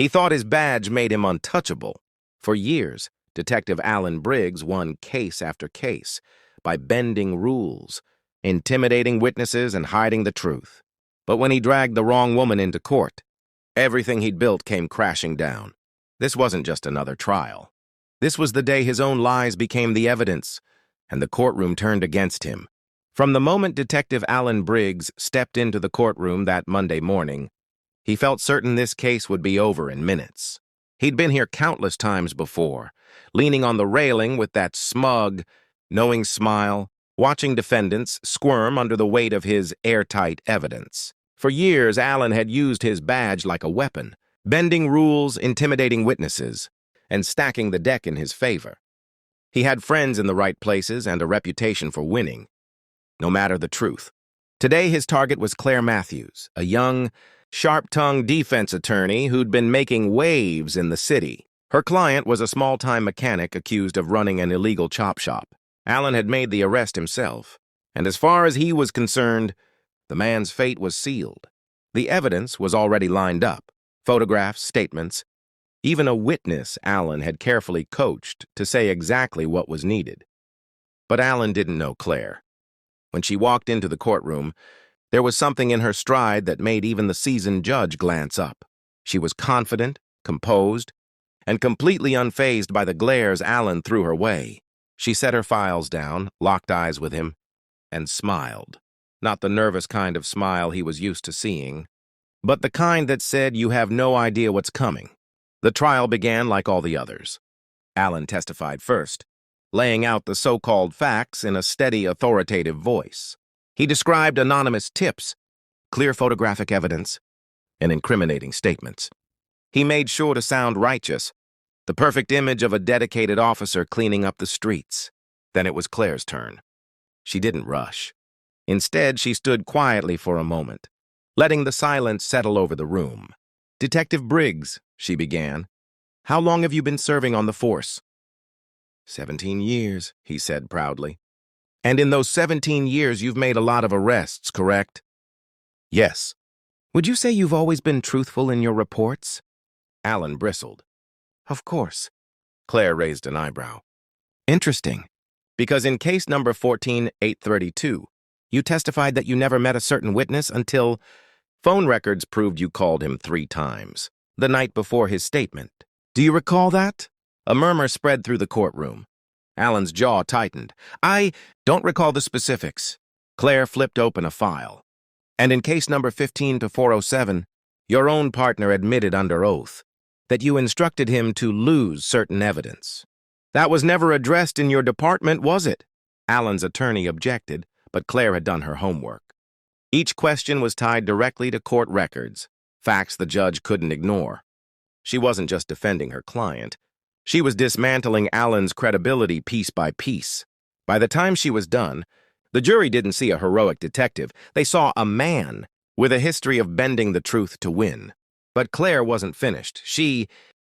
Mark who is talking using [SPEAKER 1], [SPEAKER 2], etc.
[SPEAKER 1] He thought his badge made him untouchable. For years, Detective Alan Briggs won case after case by bending rules, intimidating witnesses, and hiding the truth. But when he dragged the wrong woman into court, everything he'd built came crashing down. This wasn't just another trial. This was the day his own lies became the evidence, and the courtroom turned against him. From the moment Detective Alan Briggs stepped into the courtroom that Monday morning, he felt certain this case would be over in minutes. He'd been here countless times before, leaning on the railing with that smug, knowing smile, watching defendants squirm under the weight of his airtight evidence. For years, Alan had used his badge like a weapon, bending rules, intimidating witnesses, and stacking the deck in his favor. He had friends in the right places and a reputation for winning, no matter the truth. Today, his target was Claire Matthews, a young, sharp-tongued defense attorney who'd been making waves in the city. Her client was a small-time mechanic accused of running an illegal chop shop. Alan had made the arrest himself, and as far as he was concerned, the man's fate was sealed. The evidence was already lined up: photographs, statements, even a witness Alan had carefully coached to say exactly what was needed. But Alan didn't know Claire. When she walked into the courtroom, there was something in her stride that made even the seasoned judge glance up. She was confident, composed, and completely unfazed by the glares Alan threw her way. She set her files down, locked eyes with him, and smiled. Not the nervous kind of smile he was used to seeing, but the kind that said you have no idea what's coming. The trial began like all the others. Alan testified first, laying out the so-called facts in a steady, authoritative voice. He described anonymous tips, clear photographic evidence, and incriminating statements. He made sure to sound righteous, the perfect image of a dedicated officer cleaning up the streets. Then it was Claire's turn. She didn't rush. Instead, she stood quietly for a moment, letting the silence settle over the room. "Detective Briggs," she began, "how long have you been serving on the force?" 17 years, he said proudly. "And in those 17 years, you've made a lot of arrests, correct?" "Yes." "Would you say you've always been truthful in your reports?" Alan bristled. "Of course." Claire raised an eyebrow. "Interesting, because in case number 14-832, you testified that you never met a certain witness until phone records proved you called him 3 times, the night before his statement. Do you recall that?" A murmur spread through the courtroom. Alan's jaw tightened. "I don't recall the specifics." Claire flipped open a file. "And in case number 15-407, your own partner admitted under oath that you instructed him to lose certain evidence. That was never addressed in your department, was it?" Alan's attorney objected, but Claire had done her homework. Each question was tied directly to court records, facts the judge couldn't ignore. She wasn't just defending her client. She was dismantling Alan's credibility piece by piece. By the time she was done, the jury didn't see a heroic detective. They saw a man with a history of bending the truth to win. But Claire wasn't finished. She